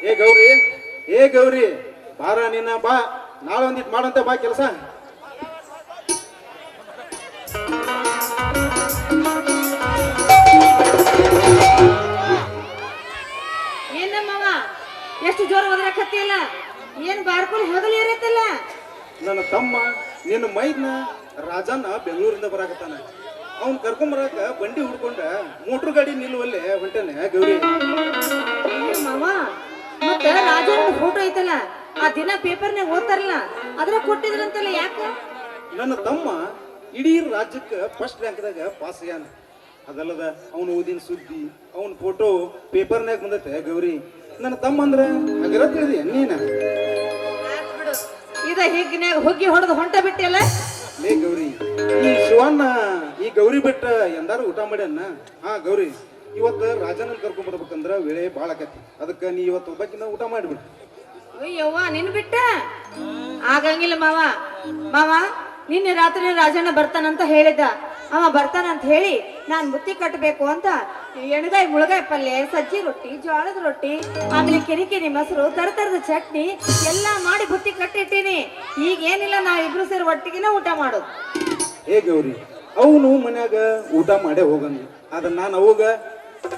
ಏ ಗೌರಿ, ಏ ಗೌರಿ, ಬಾರ ನಿನ್ನ ಬಾ, ನಾಳೆ ಒಂದಿಟ್ಟು ಮಾಡಂತ ಬಾ ಕೆಲಸ. ಏನಮ್ಮವ ಎಷ್ಟು ಜೋರ ಒದರಕತ್ತಿಲ್ಲ, ಏನ್ ಬಾರ್ಕೊಂಡು ಹಗಲು ಇರತ್ತಲ್ಲ. ನನ್ನ ತಮ್ಮ ನಿನ್ನ ಮೈದ್ನ ರಾಜನ ಬೆಂಗಳೂರಿಂದ ಬರಾಕತ್ತಾನ. ಅವ್ನ್ ಕರ್ಕೊಂಬರಾಕ ಬಂಡಿ ಹುಡ್ಕೊಂಡ ಮೋಟ್ರ್ ಗಾಡಿ ನಿಲ್ಲುವಲ್ಲೇ ಹೊಂಟೇನೆ ಗೌರಿ. ಮಾವ ಮತ್ತ ರಾಜನ ಫೋಟೋ ಐತಲ್ಲ, ಆ ದಿನ ಪೇಪರ್ನಾಗ ಓದ್ತಾರಲ್ಲ, ಅದ್ರ ಕೊಟ್ಟಿದ್ರಂತಲ್ಲ, ಯಾಕ? ನನ್ನ ತಮ್ಮ ಇಡೀ ರಾಜ್ಯಕ್ಕೆ ಫಸ್ಟ್ ರ್ಯಾಂಕ್ದಾಗ ಪಾಸ್ ಆಗ್ಯಾನ. ಅದಲ್ಲದ ಅವನು ಓದಿನ ಸುದ್ದಿ, ಅವನ ಫೋಟೋ ಪೇಪರ್ನಾಗ ಬಂದತೆ ಗೌರಿ. ನನ್ನ ತಮ್ಮ ಅಂದ್ರೆ ಹಗರ ತಿಳಿದಿ ನೀನ. ಇದ ಹಿಗ್ನ್ಯಾಗ ಹುಗ್ಗಿ ಹೊಡೆದು ಹೊಂಟ ಬಿಟ್ಟಿಲ್ಲ. ಲೇ ಗೌರಿ, ಈ ಶಿವಣ್ಣ ಈ ಗೌರಿ ಬೆಟ್ಟ ಎಂದಾರು ಊಟ ಮಾಡ್ಯಾನ? ಹಾ ಗೌರಿ, ಇವತ್ತು ರಾಜನ ಕರ್ಕೊಂಡ್ ಬರ್ಬೇಕಂದ್ರ ವೇಳೆ ಭಾಳ ಆಕತಿ. ಅದಕ್ಕೆ ನೀ ಇವತ್ತು ಒಬ್ಬಾಕಿನ ಊಟ ಮಾಡಿಬಿಟ್ಟು. ಅಯ್ಯವ್ವ ನಿನ್ ಬಿಟ್ಟ ಆಗಂಗಿಲ್ಲ ಮಾವ. ಮಾವ ನಿನ್ನೆ ರಾತ್ರಿ ರಾಜಣ್ಣ ಬರ್ತಾನಂತ ಹೇಳಿದ್ದ. ಅವ ಬರ್ತಾನಂತ ಹೇಳಿ ನಾನ್ ಬುತ್ತಿ ಕಟ್ಟಬೇಕು ಅಂತ ಎಣಗಾಯಿ ಮುಳಗಾಯಿ ಪಲ್ಯ, ಸಜ್ಜಿ ರೊಟ್ಟಿ, ಜೋಳದ ರೊಟ್ಟಿ, ಆಮೇಲೆ ಕಿರಿಕಿರಿ ಮೊಸರು, ತರದ ಚಟ್ನಿ ಎಲ್ಲಾ ಮಾಡಿ ಬುತ್ತಿ ಕಟ್ಟಿಟ್ಟೀನಿ. ಈಗ ಏನಿಲ್ಲ, ನಾವಿಬ್ರು ಸೇರಿ ಒಟ್ಟಿಗಿನ ಊಟ ಮಾಡೋದು. ಏ ಗೌರಿ, ಅವನು ಮನ್ಯಾಗ ಊಟ ಮಾಡೇ ಹೋಗಂಗ. ಆದ್ರೆ ನಾನು ಅವಾಗ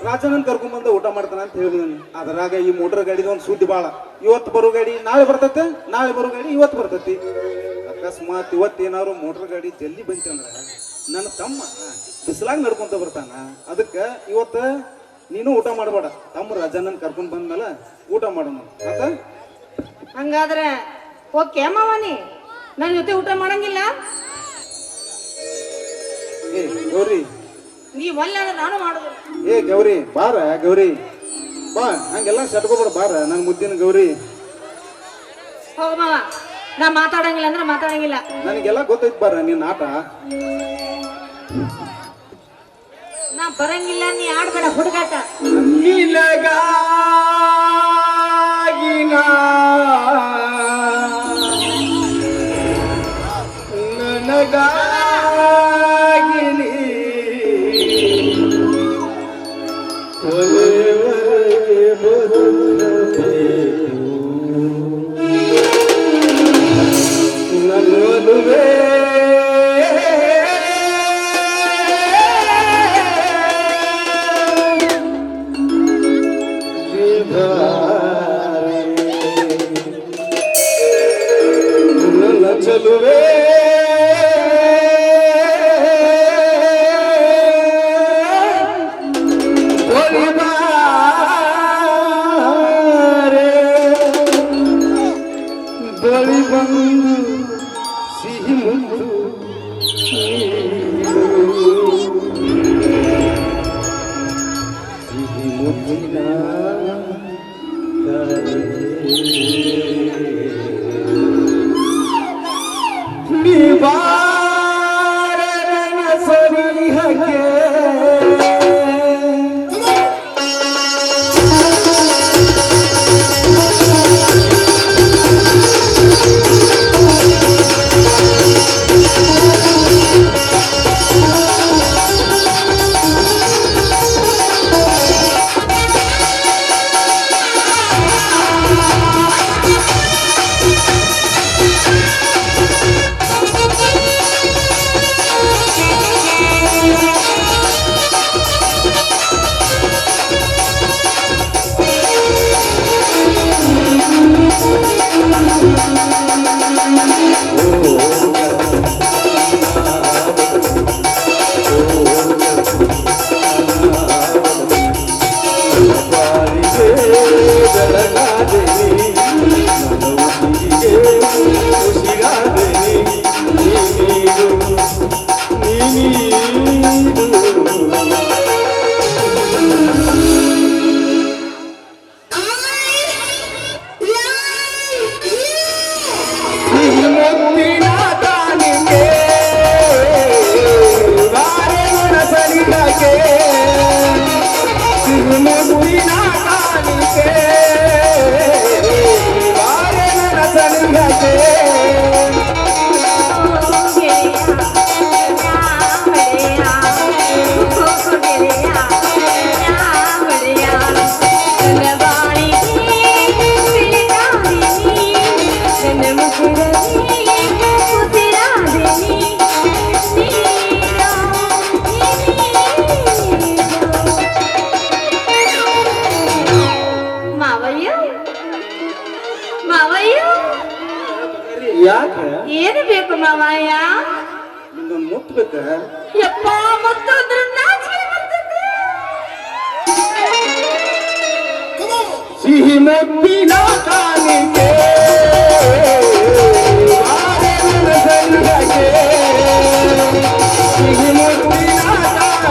ರಾಜನನ್ ಕರ್ಕೊಂಡ್ ಊಟ ಮಾಡ್ತಾನ ಅಂತ ಹೇಳಿದನು. ಅದ್ರಾಗ ಈ ಮೋಟರ್ ಗಾಡಿದ ಒಂದು ಸುದ್ದಿ ಬಾಳ. ಇವತ್ತು ಬರೋ ಗಾಡಿ ನಾಳೆ ಬರ್ತೈತೆ, ನಾಳೆ ಬರೋ ಗಾಡಿ ಇವತ್ತು ಬರ್ತೈತಿ. ಅಕಸ್ಮಾತ್ ಇವತ್ತೇನಾದ್ರು ಮೋಟರ್ ಗಾಡಿ ಜಲ್ದಿ ಬಂತಂದ್ರ ನನ್ನ ತಮ್ಮ ಬಿಸಿಲಾಗ ನಡ್ಕೊಂತ ಬರ್ತಾನ. ಅದಕ್ಕೆ ಇವತ್ತು ನೀನು ಊಟ ಮಾಡಬೇಡ, ತಮ್ಮ ರಾಜನನ್ ಕರ್ಕೊಂಡ್ ಬಂದ್ಮೇಲೆ ಊಟ ಮಾಡೋಣ ಆತ. ಹಂಗಾದ್ರೆ ಓಕೆ ಮಾವನಿ, ನನ್ನ ಜೊತೆ ಊಟ ಮಾಡಂಗಿಲ್ಲ? ಏ ಗೌರಿ, ನೀವ್ ಒಳ್ಳೆ ಅಂದ್ರೆ ನಾನು ಮಾಡೋದು. ಏ ಗೌರಿ ಬಾರ, ಗೌರಿ ಬಾ, ಹಂಗೆಲ್ಲ ಸಟ್ಕೋಬೇಡ, ಬಾರ ನನ್ನ ಮುದ್ದಿನ ಗೌರಿ. ಹೋಗ ಮಾವ, ನಾ ಮಾತಾಡಂಗಿಲ್ಲ ಅಂದ್ರೆ ಮಾತಾಡಂಗಿಲ್ಲ. ನನಗೆಲ್ಲ ಗೊತ್ತೈತ್ ಬಾರ ನಿನ್ನ ಆಟ. ನಾ ಬರಂಗಿಲ್ಲ, ನೀ ಆಡ್ಬೇಡ ಹುಡುಗಾಟ. ಚಲುವೆ ಬಳಿ ಬಂದು ಸಿಹಿ ಮುದ್ದು ಸಿಹಿ ಮುದ್ದಿನ ಬಾರನ ಸನಿಹಕ್ಕೆ ಯಾಕೆ ಏನು ಬೇಕು ಮಾವಯ್ಯ? ನಿಂದೊಂದು ಮುಟ್ಬೇಕ? ಯಪ್ಪ ಮುತ್ತು ಅಂದ್ರೆ ನಾಚಿಕೆ ಬರ್ತೈತೆ. ಸಿಹಿ ಮುತ್ತಿನ ಕಾಣಿಕೆ ಸಿಹಿ ಮುತ್ತಿನ ಕಾಣಿಕೆ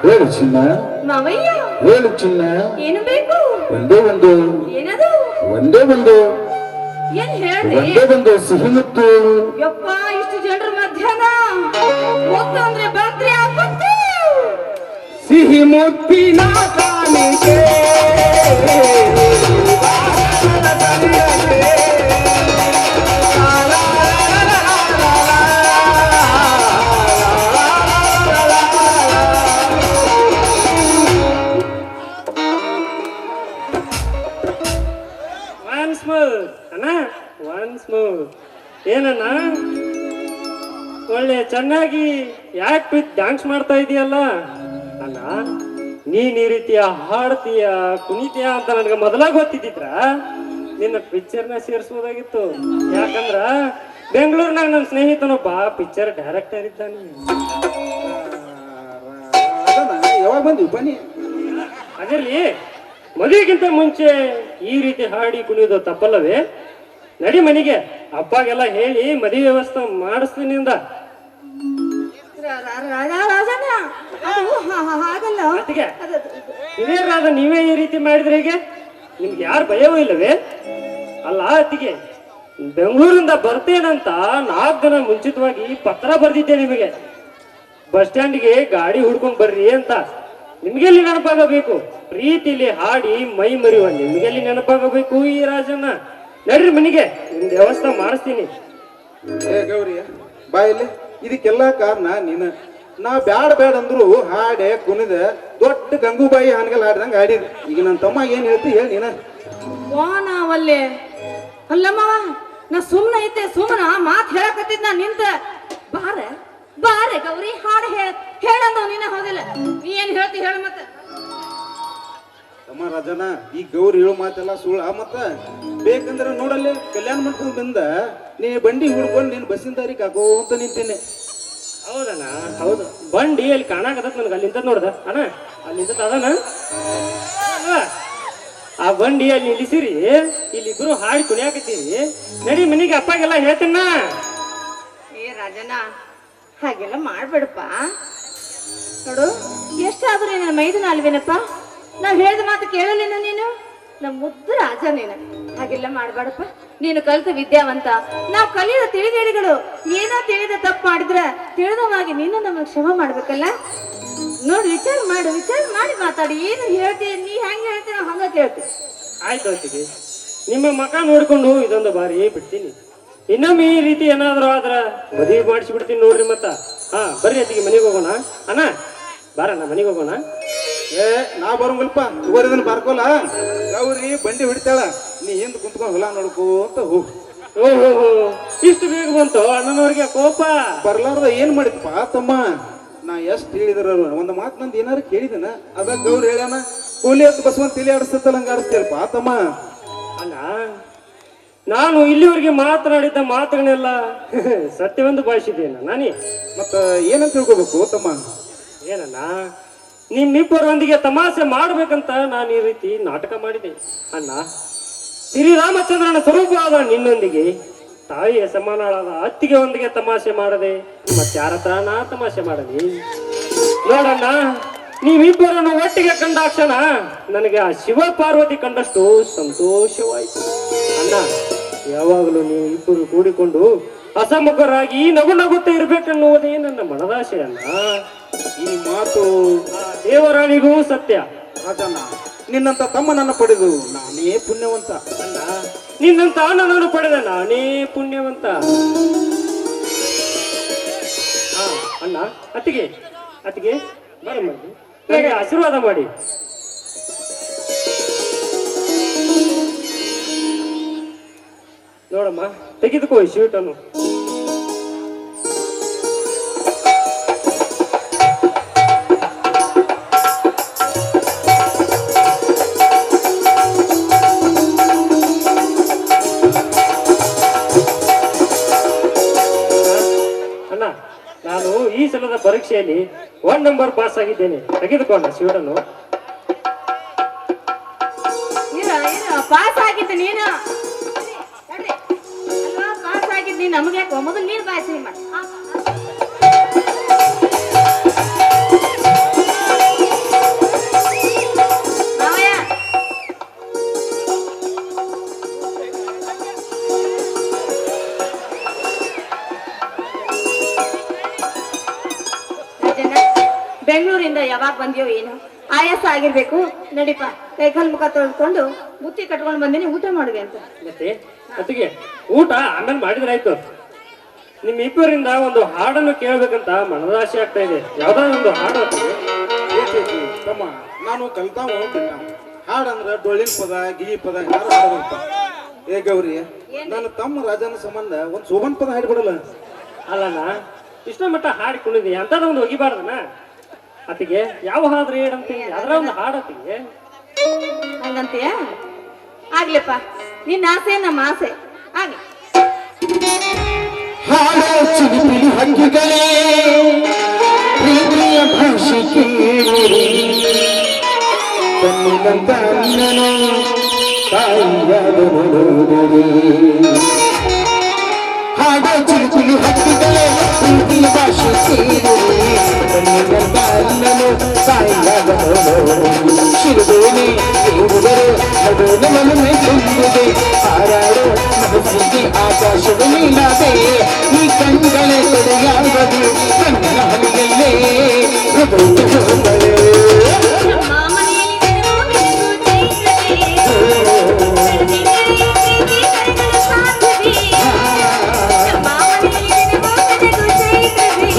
ಹೇಳು ಚಿನ್ನ, ಮಾವಯ್ಯ ಹೇಳು ಚಿನ್ನ. ಏನು ಬೇಕು? ಒಂದೇ ಒಂದು, ಏನದು? ಒಂದೇ ಒಂದು, ಏನ್ ಹೇಳ್ರಿ? ಒಂದೇ ಒಂದು ಸಿಹಿ ಮುತ್ತು. ಯಪ್ಪ ಇಷ್ಟು ಜನರ ಮಧ್ಯಾಹ್ನ ಮುತ್ತು ಅಂದ್ರೆ ಬಂದ್ರಿ ಆಪತ್ತು. ಸಿಹಿ ಮುತ್ತಿನ ಕಾಣಿಕೆ ಏನಣ್ಣ ಒಳ್ಳೆ ಚೆನ್ನಾಗಿ ಯಾಕೆ ಬಿದ್ದು ಡ್ಯಾನ್ಸ್ ಮಾಡ್ತಾ ಇದೀಯಲ್ಲ ಅಣ್ಣ. ನೀನ್ ಈ ರೀತಿಯ ಹಾಡ್ತೀಯ ಕುಣಿತೀಯ ಅಂತ ನನಗೆ ಮೊದಲ ಗೊತ್ತಿದ್ರ ನಿನ್ನ ಪಿಕ್ಚರ್ನ ಸೇರಿಸ್ಬೋದಾಗಿತ್ತು. ಯಾಕಂದ್ರ ಬೆಂಗಳೂರಿನಾಗ ನನ್ನ ಸ್ನೇಹಿತನೊಬ್ಬ ಪಿಕ್ಚರ್ ಡೈರೆಕ್ಟರ್ ಇದ್ದಾನೆ. ಯಾವಾಗ ಬಂದ್ವಿ ಬನ್ನಿ. ಅದಿರ್ಲಿ, ಮದುವೆಗಿಂತ ಮುಂಚೆ ಈ ರೀತಿ ಹಾಡಿ ಕುಣಿಯೋದು ತಪ್ಪಲ್ಲವೇ? ನಡಿ ಮನೆಗೆ, ಅಪ್ಪಗೆಲ್ಲ ಹೇಳಿ ಮದುವೆ ವ್ಯವಸ್ಥೆ ಮಾಡಿಸ್ತೀನಿ ಅಂದ. ಹಾಗಲ್ಲ ಹಿರಿಯರಾದ ನೀವೇ ಈ ರೀತಿ ಮಾಡಿದ್ರೆ ಹೇಗೆ? ನಿಮ್ಗೆ ಯಾರು ಭಯವೂ ಇಲ್ಲವೇ? ಅಲ್ಲ ಅತ್ತಿಗೆ, ಬೆಂಗಳೂರಿಂದ ಬರ್ತೇನಂತ 4 ದಿನ ಮುಂಚಿತವಾಗಿ ಪತ್ರ ಬರ್ದಿದ್ದೆ ನಿಮಗೆ. ಬಸ್ ಸ್ಟ್ಯಾಂಡ್ಗೆ ಗಾಡಿ ಹುಡ್ಕೊಂಡ್ ಬರ್ರಿ ಅಂತ. ನಿಮ್ಗೆಲ್ಲಿ ನೆನಪಾಗಬೇಕು? ಪ್ರೀತಿಲಿ ಹಾಡಿ ಮೈ ಮರಿಯುವ ನಿಮ್ಗೆಲ್ಲಿ ನೆನಪಾಗಬೇಕು ಈ ರಾಜನ್ನ? ನಡ್ರಿ ಮನೆಗೆ, ನಿಮ್ ವ್ಯವಸ್ಥೆ ಮಾಡಿಸ್ತೀನಿ. ಏ ಗೌರಿ ಬಾಯಲ್ಲಿ ಇದಕ್ಕೆಲ್ಲ ಕಾರಣ ನೀನು. ನಾ ಬ್ಯಾಡ ಅಂದ್ರು ಹಾಡೆ ಕುಣಿದ ದೊಡ್ಡ ಗಂಗೂಬಾಯಿ ಹಾನ್ಗಲ್ ಹಾಡ್ದಂಗ ಹಾಡಿದ್. ಈಗ ನನ್ನ ತಮ್ಮ ಏನ್ ಹೇಳ್ತಿ ಹೇಳಿ ನೀನ. ನಾವಲ್ಲೇ ಅಲ್ಲಮ್ಮವ, ನಾ ಸುಮ್ಮನೆ ಐತೆ, ಸುಮ್ಮನ ಮಾತು ಹೇಳಕತ್ತಿದ್ ನಾ ನಿಂತ. ಬಾರೆ ಗೌರಿ, ಹಾಡು ಹೇಳಂದ ನೀನ ಹೌದಿಲ್ಲ? ನೀ ಏನ್ ಹೇಳ್ತಿ ಹೇಳ ಮತ್ತ. ತಮ್ಮ ರಾಜನ ಈ ಗೌರಿ ಹೇಳೋ ಮಾತೆಲ್ಲ ಸುಳ್ಳ. ಮತ್ತ ಬೇಕಂದ್ರೆ ನೋಡಲ್ಲಿ ಕಲ್ಯಾಣ ಮಂಟಪದ ಬಂದ ನೀ ಬಂಡಿ ಹುಡ್ಕೊಂಡು ನೀನ್ ಬಸ್ಸಿನ ದಾರಿ ಕಾಕೋ ಅಂತ ನಿಂತೇನೆ. ಹೌದಣ್ಣ, ಹೌದು. ಬಂಡಿ ಅಲ್ಲಿ ಕಾಣಕತ್ತ ನನಗೆ. ಅಲ್ಲಿಂದ ನೋಡ್ದ ಅಣ್ಣ, ಅಲ್ಲಿಂದ ಅದನ ಆ ಬಂಡಿ ಅಲ್ಲಿ ನಿಲ್ಲಿಸಿರಿ. ಇಲ್ಲಿಬ್ರು ಹಾಡಿ ಕುಣಿಯಾಕತ್ತೀರಿ. ನಡಿ ಮನೆಗೆ, ಅಪ್ಪಗೆಲ್ಲ ಹೇಳ್ತೀನ. ಏ ರಾಜನ, ಹಾಗೆಲ್ಲ ಮಾಡ್ಬೇಡಪ್ಪ. ನೋಡು, ಎಷ್ಟಾದ್ರೂ ನನ್ನ ಮೈದನ ಅಲ್ವೇನಪ್ಪ. ನಾವ್ ಹೇಳಿದ ಮಾತು ಕೇಳಲಿಲ್ಲ ನೀನು. ನಮ್ಮ ಮುದ್ದು ರಾಜ ನೀನು. ಹಾಗೆಲ್ಲ ಮಾಡ್ಬೇಡಪ್ಪ. ನೀನು ಕಲಿತ ವಿದ್ಯಾವಂತ, ನಾವು ಕಲಿಯದ ತಿಳಿಗೇಡಿಗಳು. ಏನೋ ತಿಳಿದ ತಪ್ಪು ಮಾಡಿದ್ರ ತಿಳಿದವಾಗಿ ನೀನು ನಮಗೆ ಕ್ಷಮ ಮಾಡ್ಬೇಕಲ್ಲ. ನೋಡಿ, ವಿಚಾರ ಮಾಡಿ ಮಾತಾಡಿ. ಏನು ಹೇಳ್ತೀವಿ, ನೀ ಹೆಂಗ ಹೇಳ್ತೀವಿ ನಾವು ಹಂಗ ಕೇಳ್ತೀವಿ. ಆಯ್ತು ಅಂತೀವಿ. ನಿಮ್ಮ ಮಕ ನೋಡ್ಕೊಂಡು ಇದೊಂದು ಬಾರಿ ಬಿಡ್ತೀನಿ. ಇನ್ನೊಮ್ಮೆ ಈ ರೀತಿ ಏನಾದ್ರು ಆದ್ರ ಮದುವೆ ಮಾಡಿಸ್ಬಿಡ್ತೀನಿ ನೋಡ್ರಿ. ಮತ್ತ ಹಾ ಬರ್ರಿ ಅತ್ತಿಗೆ, ಮನೆಗೆ ಹೋಗೋಣ. ಅಣ್ಣ ಬಾರಣ್ಣ, ಮನೆಗೆ ಹೋಗೋಣ. ಏ ನಾ ಬರೋಂಗಲ್ಪ ಇವರಿದನ್ನ ಬಾರ್ಕೋಲ್ಲ. ಗೌರಿ ಬಂಡಿ ಹಿಡಿತಾಳ, ನೀ ಹಿಂದ್ ಕುಂತ್ಕೊಂಡು ಹೊಲ ನೋಡ್ಕೋ ಅಂತ ಹೋಗು. ಓಹೋ, ಇಷ್ಟು ಬೇಗ ಬಂತು ಅಣ್ಣನವ್ರಿಗೆ ಕೋಪ? ಬರ್ಲಾರ್ದ ಏನ್ ಮಾಡಿದ್ಪಾ ತಮ್ಮ. ನಾ ಎಷ್ಟ್ ಹೇಳಿದ್ರ ಒಂದ್ ಮಾತು ನಂದು ಏನಾರು ಕೇಳಿದನ? ಅದ ಗೌರಿ ಹೇಳ್ಯಾನ, ಕೂಲಿ ಅಂತ ಬಸವಂತ ತಿಳಿ ಆಡಿಸ್ತಲ್ಲ ಹಂಗ ಆಡಿಸ್ತೇಳಪ್ಪ ತಮ್ಮ. ಅಲ್ಲ, ನಾನು ಇಲ್ಲಿವರೆಗೆ ಮಾತನಾಡಿದ್ದ ಮಾತುಗಳನ್ನೆಲ್ಲ ಸತ್ಯವೆಂದು ಭಾವಿಸಿದ್ದೇನೆ ನಾನೇ. ಮತ್ತ ಏನಂತ ತಿಳ್ಕೊಬೇಕು ತಮ್ಮ? ಏನಣ್ಣ, ನಿಮ್ಮಿಬ್ಬರೊಂದಿಗೆ ತಮಾಷೆ ಮಾಡ್ಬೇಕಂತ ನಾನು ಈ ರೀತಿ ನಾಟಕ ಮಾಡಿದೆ ಅಣ್ಣ. ಶ್ರೀರಾಮಚಂದ್ರನ ಸ್ವರೂಪವಾದ ನಿನ್ನೊಂದಿಗೆ ತಾಯಿಯ ಸಮಾನಳಾದ ಅತ್ತಿಗೆ ಒಂದಿಗೆ ತಮಾಷೆ ಮಾಡದೆ ಮತ್ತಾರ ಹತ್ರ ನಾ ತಮಾಷೆ ಮಾಡಲಿ? ನೋಡಣ್ಣ, ನೀವಿಬ್ಬರನ್ನು ಒಟ್ಟಿಗೆ ಕಂಡಾಕ್ಷಣ ನನಗೆ ಆ ಶಿವ ಪಾರ್ವತಿ ಕಂಡಷ್ಟು ಸಂತೋಷವಾಯಿತು ಅಣ್ಣ. ಯಾವಾಗಲೂ ನೀವು ಇಬ್ಬರು ಕೂಡಿಕೊಂಡು ಅಸಮುಖರಾಗಿ ನಗು ನಗುತ್ತಾ ಇರ್ಬೇಕನ್ನುವುದೇ ನನ್ನ ಮನದಾಶೆ ಅಣ್ಣ. ಈ ಮಾತು ಆ ದೇವರಾಣಿಗೂ ಸತ್ಯ. ರಾಜಣ್ಣ, ನಿನ್ನಂತ ತಮ್ಮನನ್ನ ಪಡೆದು ನಾನೇ ಪುಣ್ಯವಂತ. ಅಣ್ಣ, ನಿನ್ನಂತ ಅಣ್ಣನನ್ನು ಪಡೆದ ನಾನೇ ಪುಣ್ಯವಂತ. ಅಣ್ಣ, ಅತ್ತಿಗೆ ಬರಮ್ಮ, ನನಗೆ ಆಶೀರ್ವಾದ ಮಾಡಿ. ನೋಡಮ್ಮ, ತೆಗೆದುಕೋ ಈ ಸ್ವೀಟನ್ನು. ಅಣ್ಣ, ನಾನು ಈ ಸಲದ ಪರೀಕ್ಷೆಯಲ್ಲಿ 1 ನಂಬರ್ ಪಾಸ್ ಆಗಿದ್ದೇನೆ. ತೆಗೆದುಕೊಂಡ ಸ್ವೀಟನ್ನು. ಪಾಸ್ ಆಗಿದ್ದ ನೀನು ಅಲ್ವಾ? ಪಾಸ್ ಆಗಿದ್ ನೀನು ನಮಗೆ ಮೊದಲು ನೀರು ಬಾಯಿಸಿ ಮಾಡಿ. ಬೆಂಗಳೂರಿಂದ ಯಾವಾಗ ಬಂದ್ಯೋ ಏನು, ಆಯಾಸ ಆಗಿರ್ಬೇಕು. ನಡಿಪ, ಕೈಕಾಲು ಮುಖ ತೊಳ್ಕೊಂಡು ಬುತ್ತಿ ಕಟ್ಕೊಂಡು ಬಂದಿನಿ, ಊಟ ಮಾಡುವೆ ಅಂತ. ಮತ್ತೆ ಅತ್ತಿಗೆ, ಊಟ ಆಮೇಲೆ ಮಾಡಿದ್ರಾಯ್ತು. ನಿಮ್ ಇಬ್ಬರಿಂದ ಒಂದು ಹಾಡನ್ನು ಕೇಳ್ಬೇಕಂತ ಮನದಾಶೆ ಆಗ್ತಾ ಇದೆ. ಯಾವ್ದಾದ್ರು ಒಂದು ಹಾಡು ತಮ್ಮ. ನಾನು ಕಲ್ತಾವ ಹಾಡಂದ್ರ ಡೊಳ್ಳಿನ ಪದ, ಗಿಳಿ ಪದ ಯಾರು ಹಾಡಬೇಕ? ಏ ಗೌರಿ, ನನ್ನ ತಮ್ಮ ರಾಜನ ಸಂಬಂಧ ಒಂದ್ ಶೋಭನ್ ಪದ ಹಾಡ್ಬಿಡಲ್ಲ? ಅಲ್ಲಣ್ಣ, ಇಷ್ಟ ಮಟ್ಟ ಹಾಡಿ ಕುಣಿದಿ ಅಂತದ ಒಂದು ಒಗಿಬಾರ್ದನ? ಅತ್ತಿಗೆ ಯಾವ ಹಾಡ್ರಿ ಹೇಳಂತೀನಿ, ಅದ್ರ ಒಂದು ಹಾಡತ್ತಿಗೆ ಹಂಗಂತೀಯ? ಆಗ್ಲಿಪ್ಪ, ನಿನ್ನ ಆಸೆ ನಮ್ಮ ಆಸೆ ಆಗ್ಲಿ. ಹಾಡೋ ಚಿಲಿಪಿಲಿ ಹಕ್ಕಿಗಳೇ ಪ್ರೀತಿಯ ಭಾಷೆ ಕೇಳಿರಿ, ಕಣ್ಣಿನಂತ ಅಣ್ಣನು ತಾಯಿಯಾದ ನೋಡಿರಿ. ಹಾಡೋ ಚಿಲಿಪಿಲಿ ಹಕ್ಕಿಗಳೇ ಪ್ರೀತಿಯ ಭಾಷೆ ಕೇಳಿರಿ, ಕಣ್ಣಿನಂತ ಅಣ್ಣನು ತಾಯಿಯಾದ ನೋಡಿರಿ. ಶಿರಬೇನೆ ದೇವುದರೆ ನಡುವೆ ತುಂಬಿದೆ ಹಾರಾಡೋ ಮನಸ್ಸಿಗೆ ಆಕಾಶದ ನೀನಾದೆ ಈ ಕಣ್ಗಳೇ ಕೊಡೆಯಾಗದು ಕಣ್ಣಿನ ಹನಿಯಲ್ಲೇ ಹೃದಯ ಹೋಗಲೇ ನಮ್ಮ ಮನೆಯಲ್ಲಿ ನೆನಪು ಚೈತ್ರವೇ. ಸಾಧ್ಯವೇ ನಮ್ಮ ಮನೆಯಲ್ಲಿ ನೆನಪು ಚೈತ್ರವೇ.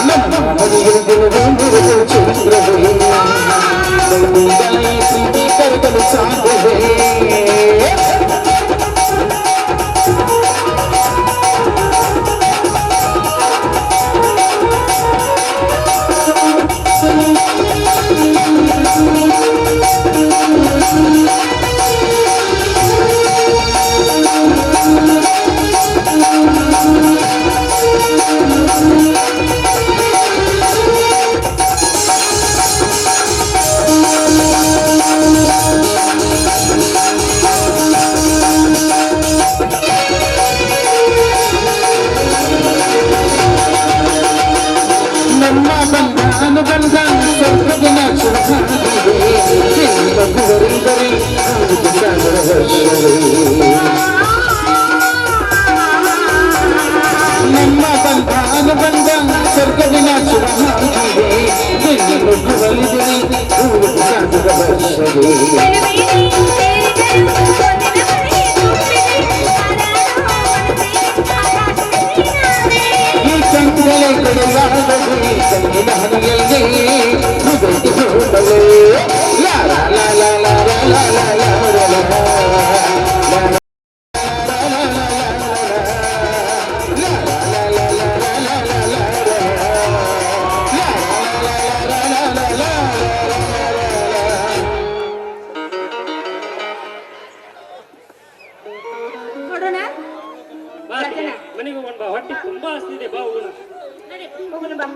ನಮ್ಮ ಹನಿಯಲ್ಲಿ ಚಂದ್ರವೇ ಪ್ರೀತಿ ಕರಗಲು ಸಾಧ್ಯವೇ ನಮ್ಮ ಬಂಧ ಅನುಬಂಧ ಸ್ವರ್ಗದಿನ ಶುಭಾಗಿದೆ ಮಗುವರಿದರೆ ನಮ್ಮ ಬಂಧ ಅನುಬಂಧ ಸ್ವರ್ಗದಿನ ಶುಭಾಗಿದೆ ಮಗುವರಿದರೆ ಸಾಗರ ವರ್ಷವೇ ಈ ಕಂಗಳೇ ಕೊಡೆಯಾಗದೆ ಕಣ್ಣಿನ ಹನಿಯಲ್ಲೇ ಹೃದಯ ಹೋಗಲೇ ಲಾ ಲಾ ಲಾ ಲಾ ಲಾ ಲಾ ಲಾ ಲಾ ಲಾ ಲಾ ಲಾ. ನೋಡೋಣ ಮನೆಗೆ ಹೋಗೋಣ ಬಾ, ಹೊಟ್ಟೆ ತುಂಬಾ ಹಸ್ತಿದೆ, ಬಾ ಹೋಗೋಣ. ನಡಿ, ಹೋಗೋಣ ಬಾ.